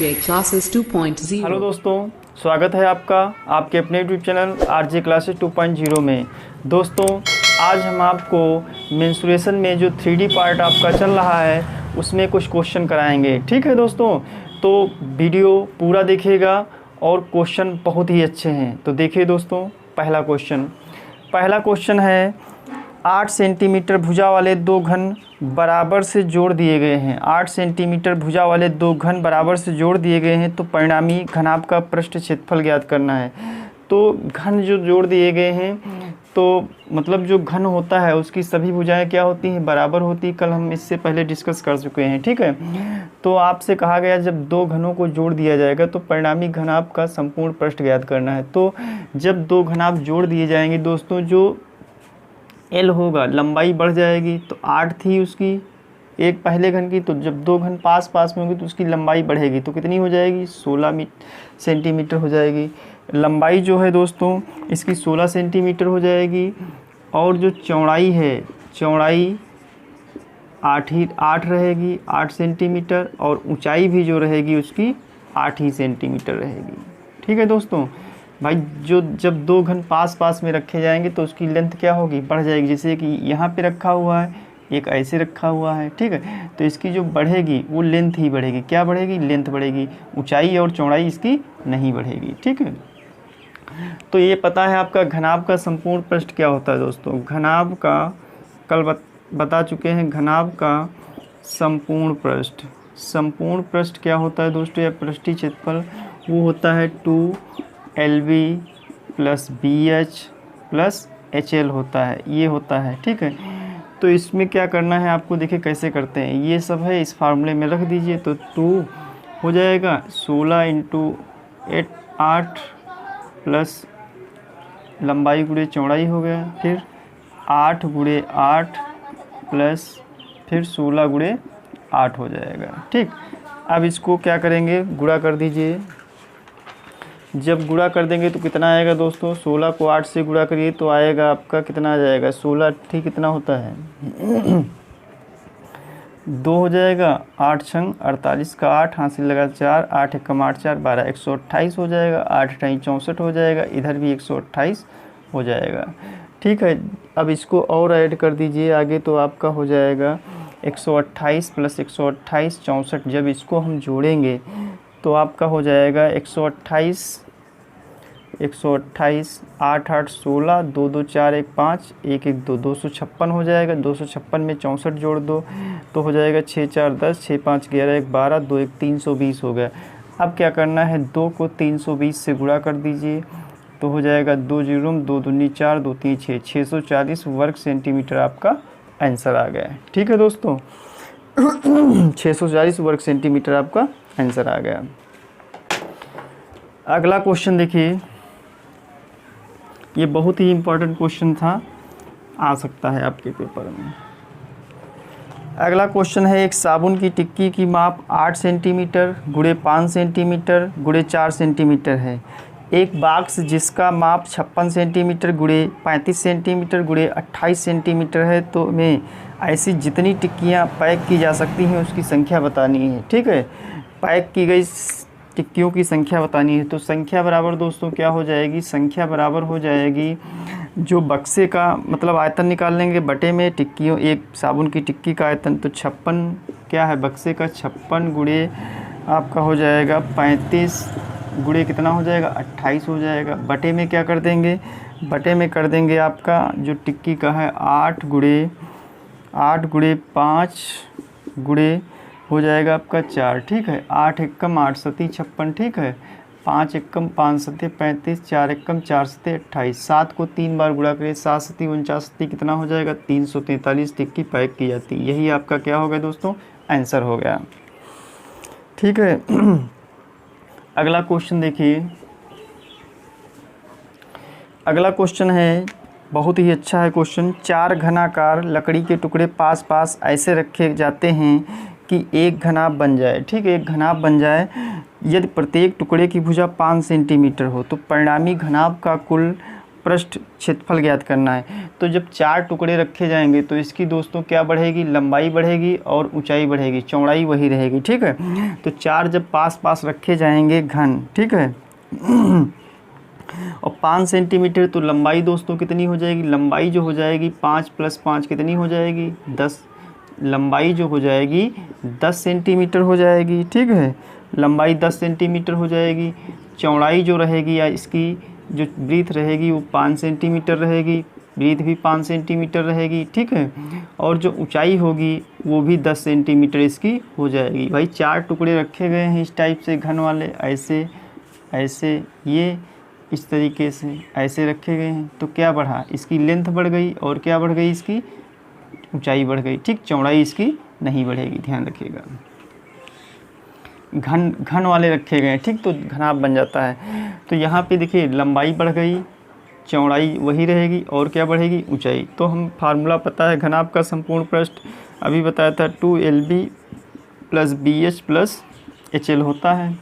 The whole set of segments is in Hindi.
RJ Classes 2.0। हेलो दोस्तों, स्वागत है आपका आपके अपने यूट्यूब चैनल RJ Classes 2.0 में। दोस्तों, आज हम आपको मेंस्ट्रुएशन में जो 3D पार्ट आपका चल रहा है उसमें कुछ क्वेश्चन कराएंगे। ठीक है दोस्तों, तो वीडियो पूरा देखिएगा और क्वेश्चन बहुत ही अच्छे हैं। तो देखिए दोस्तों, पहला क्वेश्चन है 8 सेंटीमीटर भुजा वाले दो घन बराबर से जोड़ दिए गए हैं। 8 सेंटीमीटर भुजा वाले दो घन बराबर से जोड़ दिए गए हैं, तो परिणामी घनाभ का पृष्ठ क्षेत्रफल ज्ञात करना है। तो घन जो जोड़ दिए गए हैं, तो मतलब जो घन होता है उसकी सभी भुजाएं क्या होती हैं, बराबर होती है। कल हम इससे पहले डिस्कस कर चुके हैं। ठीक है, तो आपसे कहा गया जब दो घनों को जोड़ दिया जाएगा तो परिणामी घनाभ का संपूर्ण पृष्ठ ज्ञात करना है। तो जब दो घनाभ जोड़ दिए जाएंगे दोस्तों, जो L होगा लंबाई बढ़ जाएगी। तो 8 थी उसकी एक पहले घन की, तो जब दो घन पास पास में होगी तो उसकी लंबाई बढ़ेगी। तो कितनी हो जाएगी, 16 सेंटीमीटर हो जाएगी। लंबाई जो है दोस्तों इसकी 16 सेंटीमीटर हो जाएगी। और जो चौड़ाई है, चौड़ाई 8 रहेगी, 8 सेंटीमीटर। और ऊंचाई भी जो रहेगी उसकी 8 ही सेंटीमीटर रहेगी। ठीक है दोस्तों भाई, जो जब दो घन पास पास में रखे जाएंगे तो उसकी लेंथ क्या होगी, बढ़ जाएगी। जैसे कि यहाँ पे रखा हुआ है, एक ऐसे रखा हुआ है। ठीक है, तो इसकी जो बढ़ेगी वो लेंथ ही बढ़ेगी। क्या बढ़ेगी, लेंथ बढ़ेगी। ऊंचाई और चौड़ाई इसकी नहीं बढ़ेगी। ठीक है, तो ये पता है आपका घनाभ का संपूर्ण पृष्ठ क्या होता है दोस्तों। घनाभ का कल बता चुके हैं। घनाभ का संपूर्ण पृष्ठ क्या होता है दोस्तों, या पृष्ठीय क्षेत्रफल वो होता है 2LV + BH + HL होता है, ये होता है। ठीक है, तो इसमें क्या करना है आपको, देखिए कैसे करते हैं। ये सब है इस फार्मूले में रख दीजिए। तो 2 हो जाएगा 16 × 8 प्लस लंबाई गुणे चौड़ाई हो गया, फिर 8 × 8 प्लस फिर 16 × 8 हो जाएगा। ठीक, अब इसको क्या करेंगे, गुणा कर दीजिए। जब गुणा कर देंगे तो कितना आएगा दोस्तों, 16 को 8 से गुणा करिए तो आएगा आपका कितना आ जाएगा, 16 ठीक कितना होता है 2 हो जाएगा। 8 छंग 48 का 8 हासिल लगा 4, 8 एकम 8 4 12, 128 हो जाएगा। 8 × 64 हो जाएगा, इधर भी 128 हो जाएगा। ठीक है, अब इसको और ऐड कर दीजिए आगे, तो आपका हो जाएगा 128 + 128 64। जब इसको हम जोड़ेंगे तो आपका हो जाएगा 128 8 8 16 2 2 4 1 5 1 1 2 256 हो जाएगा। 256 में 64 जोड़ दो तो हो जाएगा 6 4 10 6 5 11 1 12 2 1 320 हो गया। अब क्या करना है, 2 को 320 से गुणा कर दीजिए तो हो जाएगा 2 0 2 दूनी 4 2 3 6 640 वर्ग सेंटीमीटर आपका आंसर आ गया है। ठीक है दोस्तों 640 वर्ग सेंटीमीटर आपका आंसर आ गया। अगला क्वेश्चन देखिए, ये बहुत ही इम्पोर्टेंट क्वेश्चन था, आ सकता है आपके पेपर में। अगला क्वेश्चन है, एक साबुन की टिक्की की माप 8 सेंटीमीटर × 5 सेंटीमीटर × 4 सेंटीमीटर है। एक बॉक्स जिसका माप 56 सेंटीमीटर × 35 सेंटीमीटर × 28 सेंटीमीटर है, तो में ऐसी जितनी टिक्कियाँ पैक की जा सकती हैं उसकी संख्या बतानी है। ठीक है, पैक की गई टिक्कियों की संख्या बतानी है। तो संख्या बराबर दोस्तों क्या हो जाएगी, संख्या बराबर हो जाएगी जो बक्से का मतलब आयतन निकाल लेंगे बटे में टिक्कियों, एक साबुन की टिक्की का आयतन तो 56 क्या है बक्से का, 56 गुणे आपका हो जाएगा 35 गुणे कितना हो जाएगा 28 हो जाएगा। बटे में क्या कर देंगे, बटे में कर देंगे आपका जो टिक्की का है 8 × 5 गुणे हो जाएगा आपका 4। ठीक है, 8 एकम 8 सती 56। ठीक है, 5 एकम 5 सती 35, 4 एकम 4 सती 28। 7 को 3 बार गुणा करिए, 7 सती 49 सती कितना हो जाएगा 343 टिक्की पैक की जाती है। यही आपका क्या हो गया दोस्तों, आंसर हो गया। ठीक है, अगला क्वेश्चन देखिए। अगला क्वेश्चन है, बहुत ही अच्छा है क्वेश्चन। 4 घनाकार लकड़ी के टुकड़े पास पास ऐसे रखे जाते हैं कि एक घनाभ बन जाए। ठीक है, एक घनाभ बन जाए। यदि प्रत्येक टुकड़े की भुजा 5 सेंटीमीटर हो तो परिणामी घनाभ का कुल पृष्ठ क्षेत्रफल ज्ञात करना है। तो जब 4 टुकड़े रखे जाएंगे तो इसकी दोस्तों क्या बढ़ेगी, लंबाई बढ़ेगी और ऊंचाई बढ़ेगी, चौड़ाई वही रहेगी, ठीक है। तो 4 जब पास पास रखे जाएंगे घन, ठीक है, और 5 सेंटीमीटर, तो लंबाई दोस्तों कितनी हो जाएगी, लंबाई जो हो जाएगी 5 + 5 कितनी हो जाएगी 10, लंबाई जो हो जाएगी 10 सेंटीमीटर हो जाएगी, ठीक है, लंबाई 10 सेंटीमीटर हो जाएगी। चौड़ाई जो रहेगी या इसकी जो ब्रीथ रहेगी वो 5 सेंटीमीटर रहेगी, ब्रीथ भी 5 सेंटीमीटर रहेगी, ठीक है, और जो ऊंचाई होगी वो भी 10 सेंटीमीटर इसकी हो जाएगी। भाई 4 टुकड़े रखे गए हैं इस टाइप से घन वाले, ऐसे ऐसे ये इस तरीके से ऐसे रखे गए हैं, तो क्या बढ़ा, इसकी लेंथ बढ़ गई और क्या बढ़ गई, इसकी ऊंचाई बढ़ गई, ठीक, चौड़ाई इसकी नहीं बढ़ेगी, ध्यान रखिएगा। घन घन वाले रखे गए हैं, ठीक, तो घनाभ बन जाता है। तो यहाँ पे देखिए लंबाई बढ़ गई, चौड़ाई वही रहेगी और क्या बढ़ेगी, ऊंचाई। तो हम फार्मूला पता है घनाभ का संपूर्ण पृष्ठ, अभी बताया था 2LB + BH + HL होता है,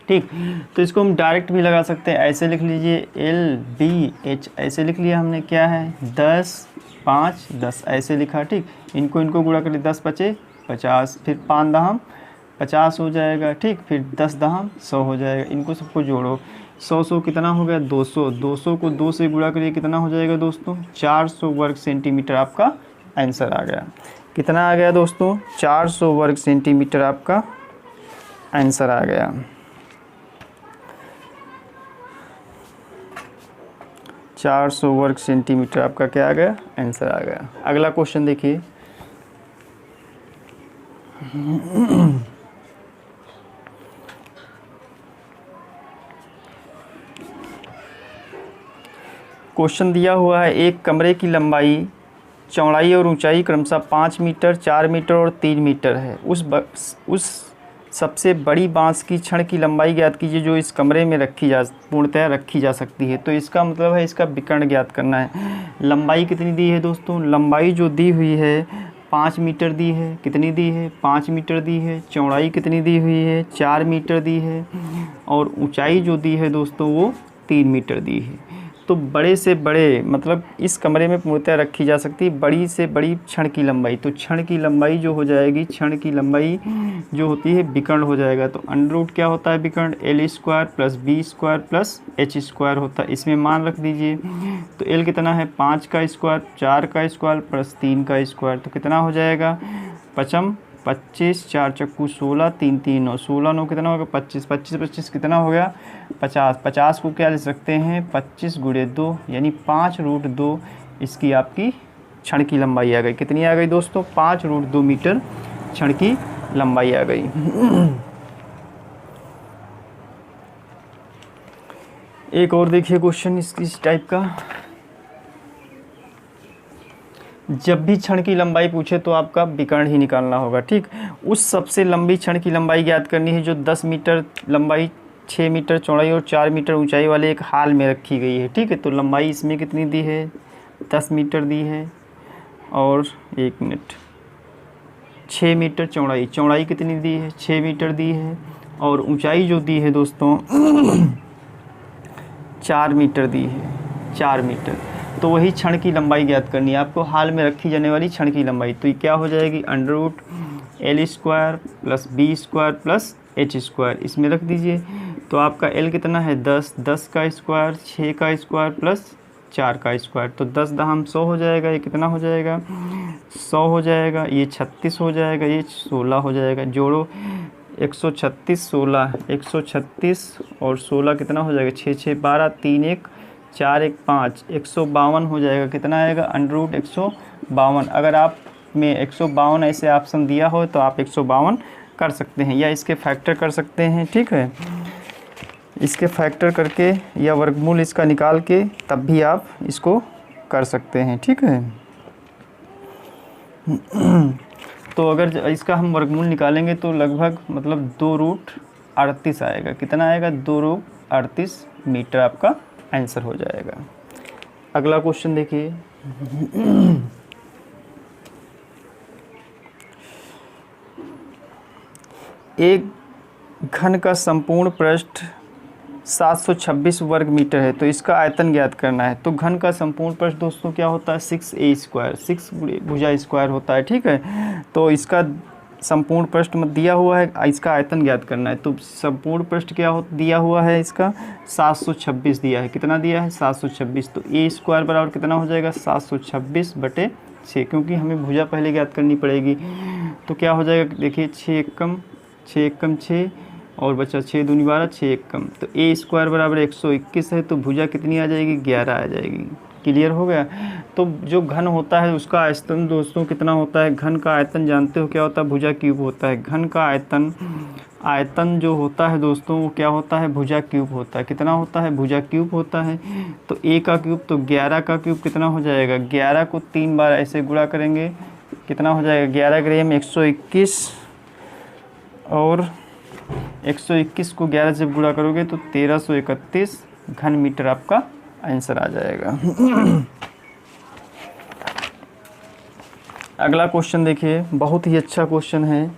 ठीक। तो इसको हम डायरेक्ट भी लगा सकते हैं, ऐसे लिख लीजिए LBH, ऐसे लिख लिया हमने, क्या है 10 5 10 ऐसे लिखा, ठीक। इनको गुणा करिए, 10 × 5 = 50, फिर 5 दहम 50 हो जाएगा, ठीक, फिर 10 दहम 100 हो जाएगा। इनको सबको जोड़ो, 100 कितना हो गया 200, 200 को 2 से गुणा करिए, कितना हो जाएगा दोस्तों 400 वर्ग सेंटीमीटर आपका आंसर आ गया। कितना आ गया दोस्तों, 400 वर्ग सेंटीमीटर आपका आंसर आ गया। 400 वर्ग सेंटीमीटर आपका क्या आ गया, आंसर आ गया। अगला क्वेश्चन देखिए, क्वेश्चन दिया हुआ है, एक कमरे की लंबाई, चौड़ाई और ऊंचाई क्रमशः 5 मीटर, 4 मीटर और 3 मीटर है। उस सबसे बड़ी बांस की छड़ की लंबाई ज्ञात कीजिए जो इस कमरे में पूर्णतः रखी जा सकती है। तो इसका मतलब है इसका विकर्ण ज्ञात करना है। लंबाई कितनी दी है दोस्तों, लंबाई जो दी हुई है 5 मीटर दी है, कितनी दी है 5 मीटर दी है, चौड़ाई कितनी दी हुई है 4 मीटर दी है, और ऊंचाई जो दी है दोस्तों वो 3 मीटर दी है। तो बड़े से बड़े मतलब इस कमरे में पूर्णतः रखी जा सकती है बड़ी से बड़ी छड़ की लंबाई। तो छड़ की लंबाई जो हो जाएगी, छड़ की लंबाई जो होती है विकर्ण हो जाएगा। तो √ क्या होता है विकर्ण, L² + B² + H² होता है। इसमें मान रख दीजिए, तो L कितना है 5 का स्क्वायर, 4 का स्क्वायर + 3 का स्क्वायर, तो कितना हो जाएगा 5 25, 4 चक्कू 16, 3 3 9, 16 9 कितना होगा 25, 25 25 कितना हो गया 50। 50 को क्या ले सकते हैं 25 × 2 यानी 5√2 इसकी आपकी छड़ की लंबाई आ गई। कितनी आ गई दोस्तों 5√2 मीटर छड़ की लंबाई आ गई। एक और देखिए क्वेश्चन इस टाइप का, जब भी छड़ की लंबाई पूछे तो आपका विकर्ण ही निकालना होगा, ठीक। उस सबसे लंबी छड़ की लंबाई ज्ञात करनी है जो 10 मीटर लंबाई, 6 मीटर चौड़ाई और 4 मीटर ऊंचाई वाले एक हाल में रखी गई है, ठीक है। तो लंबाई इसमें कितनी दी है 10 मीटर दी है, और 1 मिनट 6 मीटर चौड़ाई, चौड़ाई कितनी दी है 6 मीटर दी है, और ऊंचाई जो दी है दोस्तों 4 मीटर दी है, 4 मीटर। तो वही छड़ की लंबाई ज्ञात करनी है आपको, हाल में रखी जाने वाली छड़ की लंबाई। तो ये क्या हो जाएगी √ L² + B² + H², इसमें रख दीजिए। तो आपका L कितना है 10, 10 का स्क्वायर, 6 का स्क्वायर + 4 का स्क्वायर, तो 10 दहम 100 हो जाएगा। ये कितना हो जाएगा 100 हो जाएगा, ये 36 हो जाएगा, ये 16 हो जाएगा। जोड़ो 136 16, 136 और 16 कितना हो जाएगा 6 6 12, 3 1 4 1 5, 152 हो जाएगा। कितना आएगा √ 152। अगर आप में 152 ऐसे ऑप्शन दिया हो तो आप 152 कर सकते हैं, या इसके फैक्टर कर सकते हैं, ठीक है। इसके फैक्टर करके या वर्गमूल इसका निकाल के तब भी आप इसको कर सकते हैं, ठीक है। तो अगर इसका हम वर्गमूल निकालेंगे तो लगभग मतलब 2√38 आएगा। कितना आएगा 2√38 मीटर आपका आंसर हो जाएगा। अगला क्वेश्चन देखिए, एक घन का संपूर्ण पृष्ठ 726 वर्ग मीटर है, तो इसका आयतन ज्ञात करना है। तो घन का संपूर्ण पृष्ठ दोस्तों क्या होता है 6a², 6 भुजा स्क्वायर होता है, ठीक है। तो इसका संपूर्ण पृष्ठ में दिया हुआ है, इसका आयतन ज्ञात करना है। तो संपूर्ण पृष्ठ क्या हो दिया हुआ है इसका 726 दिया है, कितना दिया है 726। तो a² बराबर कितना हो जाएगा 726/6, क्योंकि हमें भुजा पहले ज्ञात करनी पड़ेगी। तो क्या हो जाएगा देखिए 6 एकम 6 और बचा 6 दूनी 12, 6 एकम। तो a² बराबर 121 है, तो भुजा कितनी आ जाएगी 11 आ जाएगी। क्लियर हो गया। तो जो घन होता है उसका आयतन दोस्तों कितना होता है, घन का आयतन जानते हो क्या होता है, भुजा क्यूब होता है। घन का आयतन जो होता है दोस्तों वो क्या होता है, भुजा क्यूब होता है। कितना होता है, भुजा क्यूब होता है। तो a का क्यूब तो 11 का क्यूब कितना हो जाएगा, 11 को 3 बार ऐसे गुणा करेंगे, कितना हो जाएगा 11 ग्राम 121, और 121 को 11 से गुणा करोगे तो 1331 घन मीटर आपका आंसर आ जाएगा। अगला क्वेश्चन देखिए, बहुत ही अच्छा क्वेश्चन है।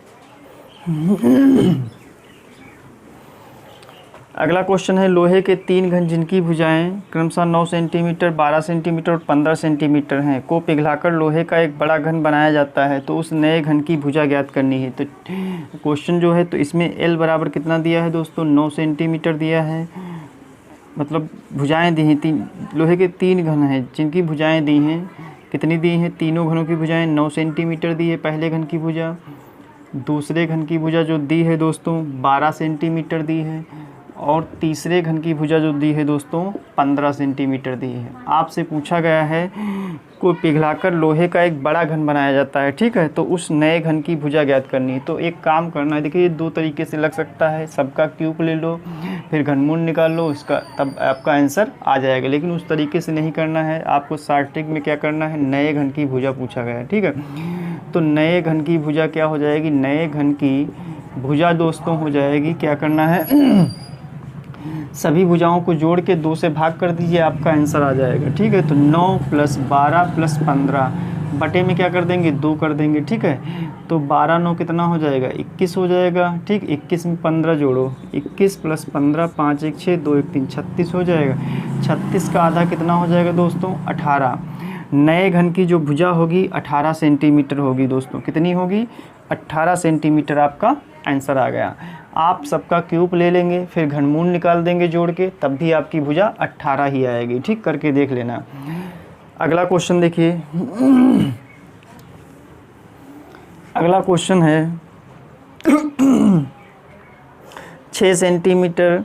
अगला क्वेश्चन है, लोहे के 3 घन जिनकी भुजाएं क्रमशः 9 सेंटीमीटर, 12 सेंटीमीटर और 15 सेंटीमीटर हैं को पिघलाकर लोहे का एक बड़ा घन बनाया जाता है, तो उस नए घन की भुजा ज्ञात करनी है। तो क्वेश्चन जो है तो इसमें L बराबर कितना दिया है दोस्तों 9 सेंटीमीटर दिया है, मतलब भुजाएं दी हैं, लोहे के 3 घन हैं जिनकी भुजाएं दी हैं, कितनी दी हैं, तीनों घनों की भुजाएं 9 सेंटीमीटर दी है पहले घन की भुजा, दूसरे घन की भुजा जो दी है दोस्तों 12 सेंटीमीटर दी है, और तीसरे घन की भुजा जो दी है दोस्तों 15 सेंटीमीटर दी है। आपसे पूछा गया है को पिघलाकर लोहे का एक बड़ा घन बनाया जाता है, ठीक है, तो उस नए घन की भुजा ज्ञात करनी है। तो एक काम करना है, देखिए ये 2 तरीके से लग सकता है, सबका क्यूब ले लो फिर घनमूल निकाल लो इसका, तब आपका आंसर आ जाएगा। लेकिन उस तरीके से नहीं करना है, आपको शॉर्ट ट्रिक में क्या करना है, नए घन की भुजा पूछा गया है, ठीक है। तो नए घन की भुजा क्या हो जाएगी, नए घन की भुजा दोस्तों हो जाएगी, क्या करना है सभी भुजाओं को जोड़ के 2 से भाग कर दीजिए, आपका आंसर आ जाएगा, ठीक है। तो 9 + 12 + 15 बटे में क्या कर देंगे 2 कर देंगे, ठीक है। तो 12 9 कितना हो जाएगा 21 हो जाएगा, ठीक। 21 में 15 जोड़ो, 21 + 15 5 1 6 2 1 3 36 हो जाएगा। 36 का आधा कितना हो जाएगा दोस्तों 18। नए घन की जो भुजा होगी 18 सेंटीमीटर होगी दोस्तों, कितनी होगी 18 सेंटीमीटर, आपका आंसर आ गया। आप सबका क्यूब ले लेंगे फिर घनमूल निकाल देंगे जोड़ के, तब भी आपकी भुजा 18 ही आएगी, ठीक, करके देख लेना। अगला क्वेश्चन देखिए, अगला क्वेश्चन है 6 सेंटीमीटर,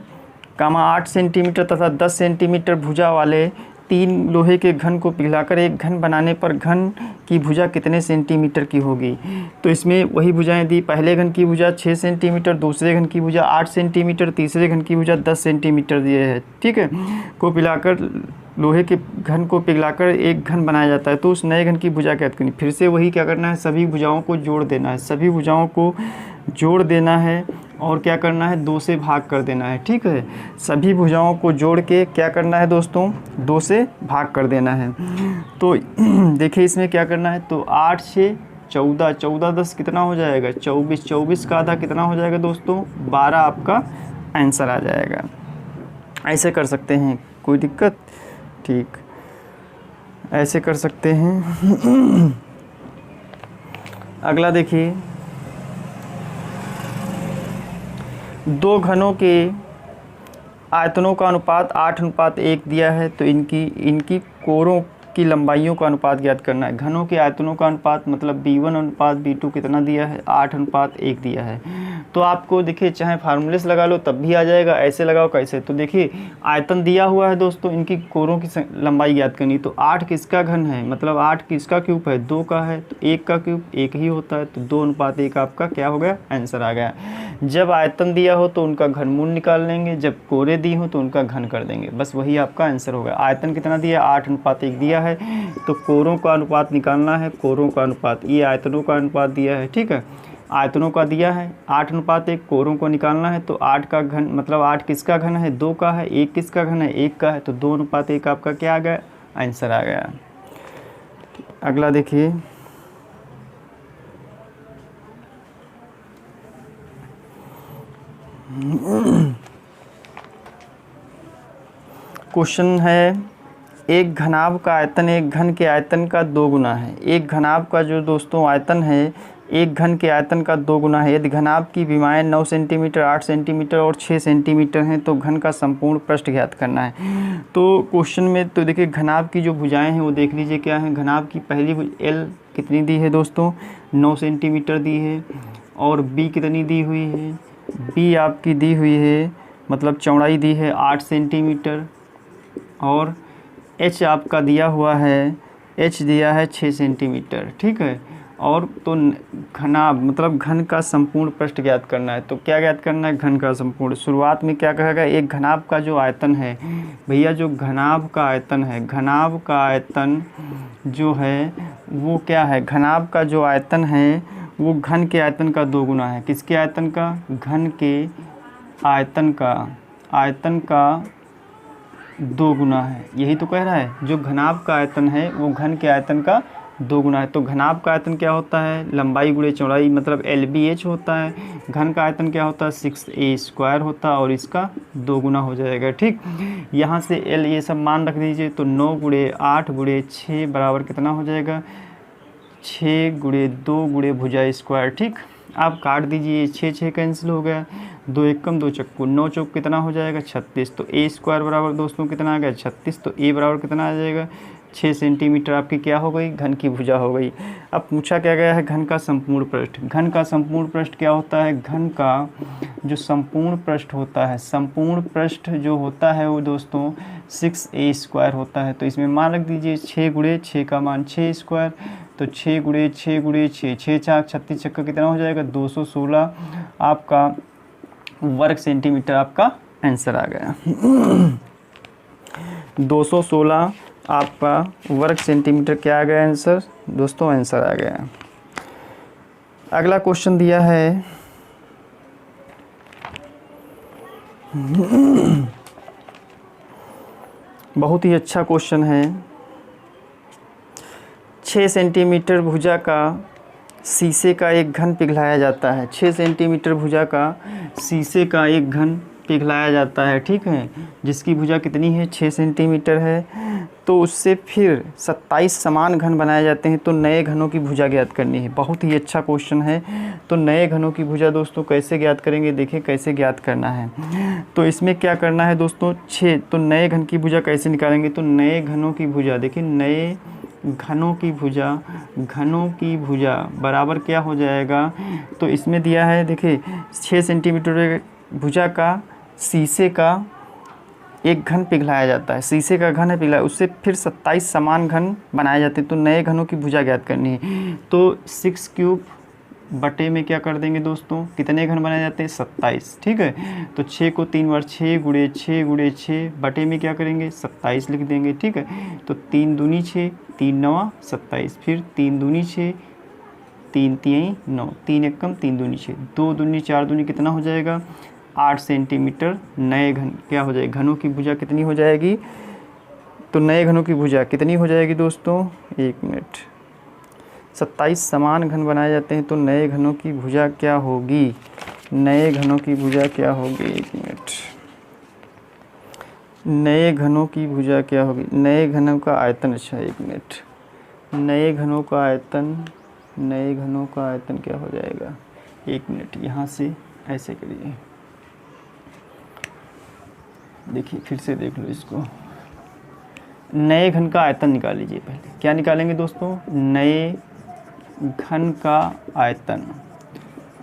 8 सेंटीमीटर तथा 10 सेंटीमीटर भुजा वाले 3 लोहे के घन को पिघलाकर एक घन बनाने पर घन की भुजा कितने सेंटीमीटर की होगी। तो इसमें वही भुजाएं दी, पहले घन की भुजा 6 सेंटीमीटर, दूसरे घन की भुजा 8 सेंटीमीटर, तीसरे घन की भुजा 10 सेंटीमीटर दिए है, ठीक है, को पिघलाकर लोहे के घन को पिघलाकर एक घन बनाया जाता है, तो उस नए घन की भुजा ज्ञात करनी। फिर से वही क्या करना है, सभी भुजाओं को जोड़ देना है, सभी भुजाओं को जोड़ देना है और क्या करना है 2 से भाग कर देना है, ठीक है। सभी भुजाओं को जोड़ के क्या करना है दोस्तों 2 से भाग कर देना है। तो देखिए इसमें क्या करना है, तो 8 से 14, 14 10 कितना हो जाएगा 24, 24 का आधा कितना हो जाएगा दोस्तों 12, आपका आंसर आ जाएगा। ऐसे कर सकते हैं, कोई दिक्कत, ठीक, ऐसे कर सकते हैं। अगला देखिए, 2 घनों के आयतनों का अनुपात 8:1 दिया है, तो इनकी कोरों की लंबाइयों का अनुपात ज्ञात करना है। घनों के आयतनों का अनुपात मतलब B1:B2 कितना दिया है 8:1 दिया है। तो आपको देखिए चाहे फार्मूले से लगा लो तब भी आ जाएगा, ऐसे लगाओ कैसे, तो देखिए आयतन दिया हुआ है दोस्तों, इनकी कोरों की लंबाई ज्ञात करनी। तो 8 किसका घन है, मतलब 8 किसका क्यूब है 2 का है, तो 1 का क्यूब 1 ही होता है, तो 2:1 आपका क्या हो गया आंसर आ गया। जब आयतन दिया हो तो उनका घनमूल निकाल लेंगे, जब कोरे दी हो तो उनका घन कर देंगे, बस वही आपका आंसर होगा। आयतन कितना दिया 8:1 दिया है, तो कोरों का अनुपात निकालना है, कोरों का अनुपात, ये आयतनों का अनुपात दिया है, ठीक है, आयतनों का दिया है 8:1, कोरों को निकालना है, तो 8 का घन मतलब 8 किसका घन है 2 का है, 1 किसका घन है 1 का है, तो 2:1 आपका क्या आ गया आंसर आ गया। अगला देखिए, क्वेश्चन है, एक घनाभ का आयतन एक घन के आयतन का 2 गुना है। एक घनाभ का जो दोस्तों आयतन है एक घन के आयतन का 2 गुना है। यदि घनाभ की विमाएँ 9 सेंटीमीटर, 8 सेंटीमीटर और 6 सेंटीमीटर हैं तो घन का संपूर्ण पृष्ठ ज्ञात करना है। तो क्वेश्चन में तो देखिए घनाभ की जो भुजाएं हैं वो देख लीजिए क्या है। घनाभ की पहली एल कितनी दी है दोस्तों, 9 सेंटीमीटर दी है। और बी कितनी दी हुई है, बी आपकी दी हुई है मतलब चौड़ाई दी है 8 सेंटीमीटर। और एच आपका दिया हुआ है, एच दिया है 6 सेंटीमीटर, ठीक है। और तो घनाभ मतलब घन का संपूर्ण पृष्ठ ज्ञात करना है। तो क्या ज्ञात करना है, घन का संपूर्ण। शुरुआत में क्या कहेगा, एक घनाभ का जो आयतन है भैया, जो घनाभ का आयतन है, घनाभ का आयतन जो है वो क्या है, घनाभ का जो आयतन है वो घन के आयतन का 2 गुना है। किसके आयतन का, घन के आयतन का 2 गुना है। यही तो कह रहा है, जो घनाभ का आयतन है वो घन के आयतन का 2 गुना है। तो घनाभ का आयतन क्या होता है, लंबाई गुणे चौड़ाई मतलब LBH होता है। घन का आयतन क्या होता है, 6a² होता है और इसका 2 गुना हो जाएगा, ठीक। यहाँ से L ये सब मान रख दीजिए। तो 9 × 8 × 6 बराबर कितना हो जाएगा, 6 × 2 × भुजा स्क्वायर, ठीक। आप काट दीजिए, 6 कैंसिल हो गया, 2 एकम 2 चक्कू, 9 चौक कितना हो जाएगा 36। तो a² बराबर दोस्तों कितना आ गया 36। तो a बराबर कितना आ जाएगा 6 सेंटीमीटर आपकी क्या हो गई, घन की भुजा हो गई। अब पूछा क्या गया है, घन का संपूर्ण पृष्ठ। घन का संपूर्ण पृष्ठ क्या होता है, घन का जो संपूर्ण पृष्ठ होता है, संपूर्ण पृष्ठ जो होता है वो दोस्तों 6a² होता है। तो इसमें मान रख दीजिए 6 × 6 का मान 6²। तो 6 × 6 × 6, 6 4 36 चक्कर कितना हो जाएगा 216 आपका वर्ग सेंटीमीटर। आपका आंसर आ गया 216 आपका वर्ग सेंटीमीटर। क्या आ गया आंसर दोस्तों, आंसर आ गया। अगला क्वेश्चन दिया है बहुत ही अच्छा क्वेश्चन है। 6 सेंटीमीटर भुजा का शीशे का एक घन पिघलाया जाता है। 6 सेंटीमीटर भुजा का शीशे का एक घन पिघलाया जाता है, ठीक है, जिसकी भुजा कितनी है 6 सेंटीमीटर है। तो उससे फिर 27 समान घन बनाए जाते हैं। तो नए घनों की भुजा ज्ञात करनी है। बहुत ही अच्छा क्वेश्चन है। तो नए घनों की भुजा दोस्तों कैसे ज्ञात करेंगे, देखिए कैसे ज्ञात करना है। तो इसमें क्या करना है दोस्तों, 6, तो नए घन की भुजा कैसे निकालेंगे, तो नए घनों की भुजा देखिए, नए घनों की भुजा बराबर क्या हो जाएगा। तो इसमें दिया है देखिए 6 सेंटीमीटर भुजा का शीशे का एक घन पिघलाया जाता है। शीशे का घन है पिघलाया, उससे फिर 27 समान घन बनाए जाते हैं। तो नए घनों की भुजा ज्ञात करनी है। तो 6³ बटे में क्या कर देंगे दोस्तों, कितने घन बनाए जाते हैं 27, ठीक है। तो 6 को 3 बार 6 × 6 × 6 बटे में क्या करेंगे 27 लिख देंगे, ठीक है। तो 3 दूनी 6, 3 9 27, फिर 3 दूनी 6, 3 3 9, 3 एकम 3 दूनी 6, 2 दूनी 4 दूनी कितना हो जाएगा 8 सेंटीमीटर। नए घन क्या हो जाएगी, घनों की भुजा कितनी हो जाएगी, तो नए घनों की भुजा कितनी हो जाएगी दोस्तों, 1 मिनट, 27 समान घन बनाए जाते हैं। तो नए घनों की भुजा क्या होगी, नए घनों की भुजा क्या होगी, 1 मिनट, नए घनों की भुजा क्या होगी, नए घनों का आयतन, अच्छा 1 मिनट, नए घनों का आयतन, नए घनों का आयतन क्या हो जाएगा, 1 मिनट, यहाँ से ऐसे करिए, देखिए फिर से देख लो इसको। नए घन का आयतन निकाल लीजिए। पहले क्या निकालेंगे दोस्तों, नए घन का आयतन,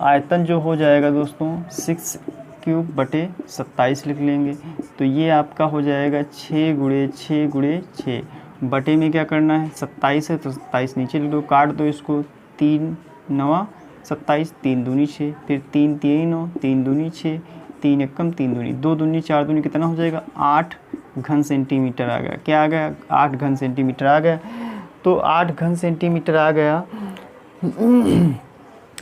आयतन जो हो जाएगा दोस्तों 6³ बटे 27 लिख लेंगे। तो ये आपका हो जाएगा 6 × 6 × 6 बटे में क्या करना है 27 है, तो 27 नीचे लिख दो, काट दो इसको, 3 9 27, 3 दूनी 6, फिर 3 3 9, 3 दूनी 6, 3 एकम 3 दूनी, 2 दूनी 4 दूनी कितना हो जाएगा 8 घन सेंटीमीटर आ गया। क्या आ गया, 8 घन सेंटीमीटर आ गया। तो 8 घन सेंटीमीटर आ गया,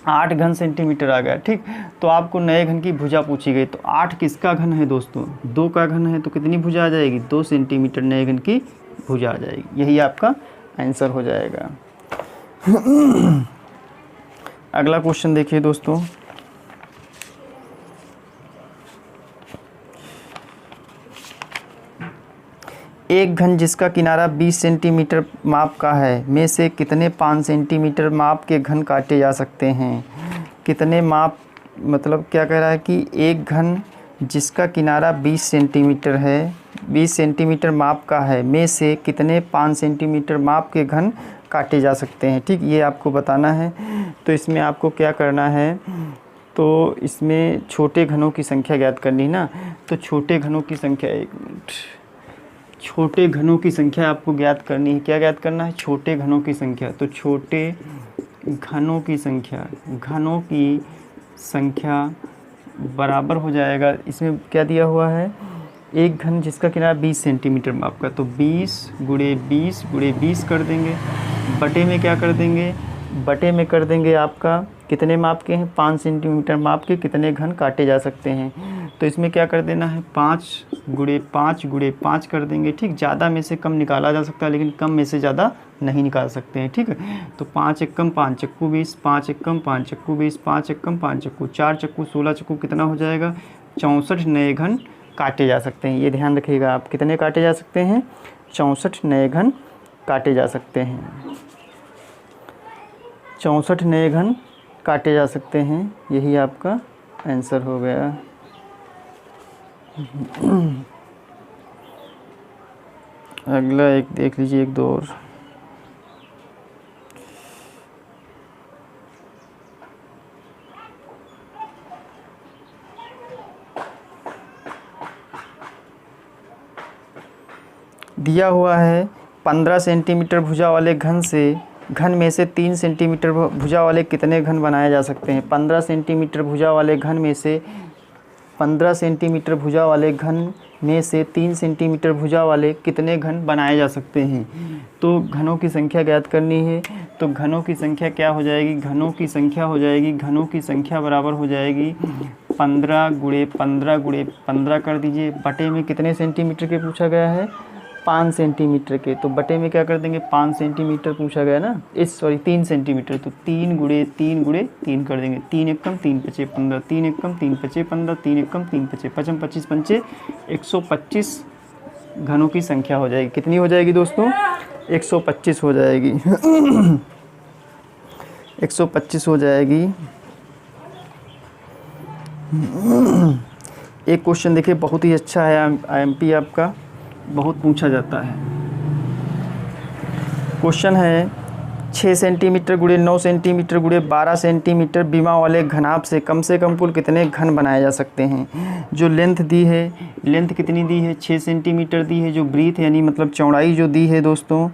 8 घन सेंटीमीटर आ गया, ठीक। तो आपको नए घन की भुजा पूछी गई। तो 8 किसका घन है दोस्तों, 2 का घन है। तो कितनी भुजा आ जाएगी, 2 सेंटीमीटर नए घन की भुजा आ जाएगी। यही आपका आंसर हो जाएगा। अगला क्वेश्चन देखिए दोस्तों, एक घन जिसका किनारा 20 सेंटीमीटर माप का है में से कितने 5 सेंटीमीटर माप के घन काटे जा सकते हैं। कितने माप मतलब क्या कह रहा है कि एक घन जिसका किनारा 20 सेंटीमीटर है, 20 सेंटीमीटर माप का है में से कितने 5 सेंटीमीटर माप के घन काटे जा सकते हैं। ठीक, ये आपको बताना है। तो इसमें आपको क्या करना है, तो इसमें छोटे घनों की संख्या ज्ञात करनी है ना। तो छोटे घनों की संख्या, एक मिनट, छोटे घनों की संख्या आपको ज्ञात करनी है। क्या ज्ञात करना है? छोटे घनों की संख्या। तो छोटे घनों की संख्या बराबर हो जाएगा, इसमें क्या दिया हुआ है, एक घन जिसका किनारा 20 सेंटीमीटर माप का, तो 20 गुणे 20 कर देंगे। बटे में क्या कर देंगे, बटे में कर देंगे आपका कितने माप के हैं, 5 सेंटीमीटर माप के कितने घन काटे जा सकते हैं। तो इसमें क्या कर देना है, 5 गुणे 5 कर देंगे। ठीक, ज़्यादा में से कम निकाला जा सकता है लेकिन कम में से ज़्यादा नहीं निकाल सकते हैं। ठीक है, तो 5 एकम 5 चक्कू 20, 5 एकम 5 चक्कू 20, 5 एकम 5 चक्कू 4 चक्कू 16 चक्कू कितना हो जाएगा, 64 नए घन काटे जा सकते हैं। ये ध्यान रखिएगा आप, कितने काटे जा सकते हैं, 64 नए घन काटे जा सकते हैं। 64 नए घन काटे जा सकते हैं, यही आपका आंसर हो गया। अगला एक देख लीजिए, एक दो और। दिया हुआ है 15 सेंटीमीटर भुजा वाले घन में से 3 सेंटीमीटर भुजा वाले कितने घन बनाए जा सकते हैं। 15 सेंटीमीटर भुजा वाले घन में से 15 सेंटीमीटर भुजा वाले घन में से 3 सेंटीमीटर भुजा वाले कितने घन बनाए जा सकते हैं। तो घनों की संख्या ज्ञात करनी है। तो घनों की संख्या क्या हो जाएगी, घनों की संख्या हो जाएगी, घनों की संख्या बराबर हो जाएगी 15 गुणे 15 कर दीजिए। बटे में कितने सेंटीमीटर के पूछा गया है, 5 सेंटीमीटर के, तो बटे में क्या कर देंगे, 5 सेंटीमीटर पूछा गया ना, 3 सेंटीमीटर, तो 3 गुणे 3 कर देंगे। 3 एकम 3 पचे 15, 3 एकम 3 पचे 15, 3 एकम 3 पचे 55, 25 पंचे 125 घनों की संख्या हो जाएगी। कितनी हो जाएगी दोस्तों, 125 हो जाएगी। 125 हो जाएगी। एक क्वेश्चन देखिए, बहुत ही अच्छा है, IMP आपका बहुत पूछा जाता है। क्वेश्चन है 6 सेंटीमीटर गुणे 9 सेंटीमीटर गुणे 12 सेंटीमीटर बीमा वाले घनाभ से कम कुल कितने घन बनाए जा सकते हैं। जो लेंथ दी है, लेंथ कितनी दी है, 6 सेंटीमीटर दी है। जो ब्रीथ यानी मतलब चौड़ाई जो दी है दोस्तों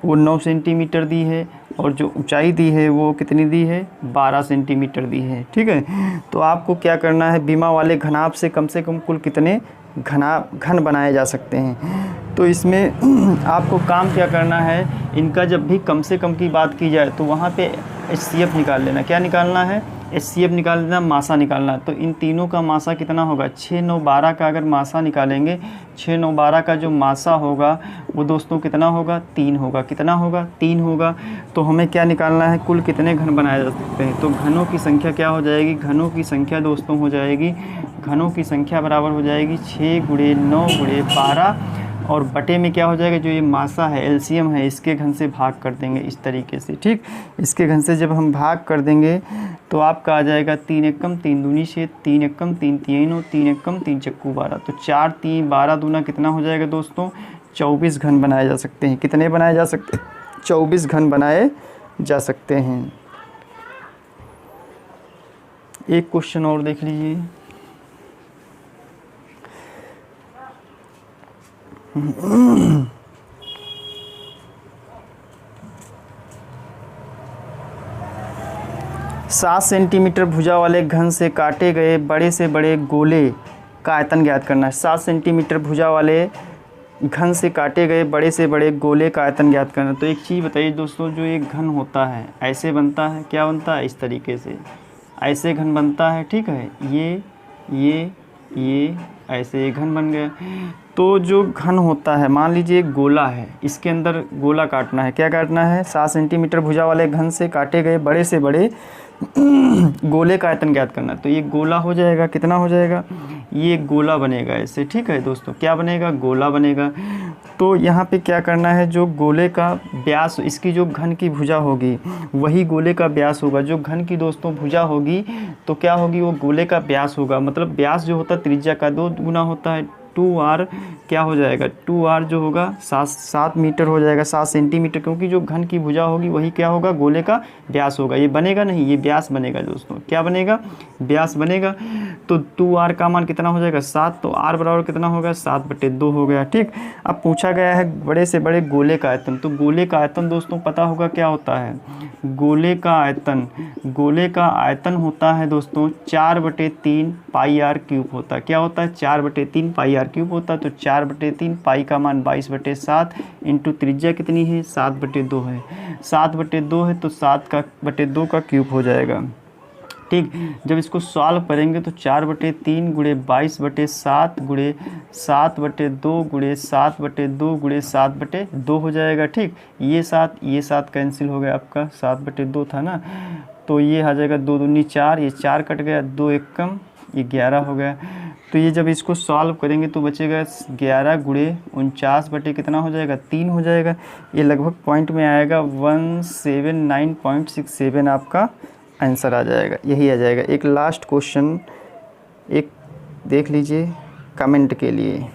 वो 9 सेंटीमीटर दी है, और जो ऊंचाई दी है वो कितनी दी है, 12 सेंटीमीटर दी है। ठीक है, तो आपको क्या करना है, बीमा वाले घनाभ से कम कुल कितने घन बनाए जा सकते हैं। तो इसमें आपको काम क्या करना है, इनका जब भी कम से कम की बात की जाए तो वहाँ पे HCF निकाल लेना। क्या निकालना है, HCF निकाल देना, मासा निकालना। तो इन तीनों का मासा कितना होगा, 6 9 12 का अगर मासा निकालेंगे, 6 9 12 का जो मासा होगा वो दोस्तों कितना होगा, 3 होगा। कितना होगा, 3 होगा। तो हमें क्या निकालना है, कुल कितने घन बनाए जा सकते हैं। तो घनों की संख्या क्या हो जाएगी, घनों की संख्या दोस्तों हो जाएगी, घनों की संख्या बराबर हो जाएगी 6 गुणे 9 गुणे 12, और बटे में क्या हो जाएगा, जो ये मासा है, LCM है, इसके घन से भाग कर देंगे इस तरीके से। ठीक, इसके घन से जब हम भाग कर देंगे तो आपका आ जाएगा 3 एकम 3 दूनी 6, 3 एकम 3 तीनों, 3 एकम 3 चक्कू 12, तो 4 3 12 दूना कितना हो जाएगा दोस्तों, 24 घन बनाए जा सकते हैं। कितने बनाए जा सकते हैं, 24 घन बनाए जा सकते हैं। एक क्वेश्चन और देख लीजिए। 7 सेंटीमीटर भुजा वाले घन से काटे गए बड़े से बड़े गोले का आयतन ज्ञात करना है। 7 सेंटीमीटर भुजा वाले घन से काटे गए बड़े से बड़े गोले का आयतन ज्ञात करना। तो एक चीज़ बताइए दोस्तों, जो एक घन होता है ऐसे बनता है, क्या बनता है, इस तरीके से ऐसे घन बनता है। ठीक है, ये ऐसे घन बन गया। तो जो घन होता है, मान लीजिए एक गोला है, इसके अंदर गोला काटना है। क्या काटना है, 7 सेंटीमीटर भुजा वाले घन से काटे गए बड़े से बड़े गोले का आयतन ज्ञात करना। तो ये गोला हो जाएगा, कितना हो जाएगा, ये गोला बनेगा ऐसे। ठीक है दोस्तों, क्या बनेगा, गोला बनेगा। तो यहाँ पे क्या करना है, जो गोले का व्यास, इसकी जो घन की भुजा होगी वही गोले का व्यास होगा। जो घन की दोस्तों भुजा होगी तो क्या होगी, वो गोले का व्यास होगा। मतलब व्यास जो होता है त्रिज्या का 2 गुना होता है। 2r क्या हो जाएगा, 2r जो होगा 7 मीटर हो जाएगा, 7 सेंटीमीटर, क्योंकि जो घन की भुजा होगी वही क्या होगा, गोले का व्यास होगा। ये बनेगा नहीं, ये व्यास बनेगा दोस्तों। क्या बनेगा, व्यास बनेगा। तो 2r का मान कितना हो जाएगा, 7। तो r बराबर कितना होगा, 7/2 हो गया। ठीक, अब पूछा गया है बड़े से बड़े गोले का आयतन। तो गोले का आयतन दोस्तों पता होगा क्या होता है, गोले का आयतन होता है दोस्तों 4/3 पाई r क्यूब होता है। क्या होता है, 4/3 पाई r क्यूब होता है। तो 4/3 पाई का मान 22/7 इंटू त्रिज्या कितनी है, 7/2 है। 7/2 है तो 7/2 का क्यूब हो जाएगा। ठीक, जब इसको सॉल्व करेंगे तो 4/3 गुणे 22/7 गुणे 7/2 गुणे 7/2 गुणे 7/2 हो जाएगा। ठीक, ये 7 कैंसिल हो गया, आपका 7/2 था ना, तो ये आ जाएगा 2 दूनी 4, ये 4 कट गया, 2 एक कम, ये 11 हो गया। तो ये जब इसको सॉल्व करेंगे तो बचेगा 11 गुणे 49 बटे कितना हो जाएगा, 3 हो जाएगा। ये लगभग पॉइंट में आएगा 179.67 आपका आंसर आ जाएगा, यही आ जाएगा। एक लास्ट क्वेश्चन एक देख लीजिए कमेंट के लिए।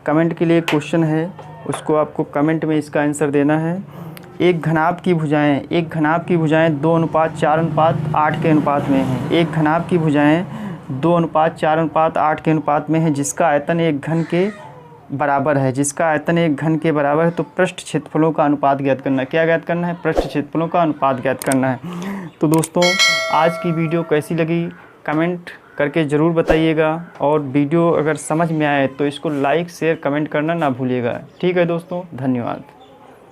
कमेंट के लिए क्वेश्चन है, उसको आपको कमेंट में इसका आंसर देना है। एक घनाभ की भुजाएं 2:4:8 के अनुपात में हैं। एक घनाभ की भुजाएं 2:4:8 के अनुपात में है, जिसका आयतन एक घन के बराबर है। तो पृष्ठ क्षेत्रफलों का अनुपात ज्ञात करना है। क्या ज्ञात करना है, पृष्ठ क्षेत्रफलों का अनुपात ज्ञात करना है। तो दोस्तों आज की वीडियो कैसी लगी कमेंट करके ज़रूर बताइएगा, और वीडियो अगर समझ में आए तो इसको लाइक शेयर कमेंट करना ना भूलिएगा। ठीक है दोस्तों, धन्यवाद।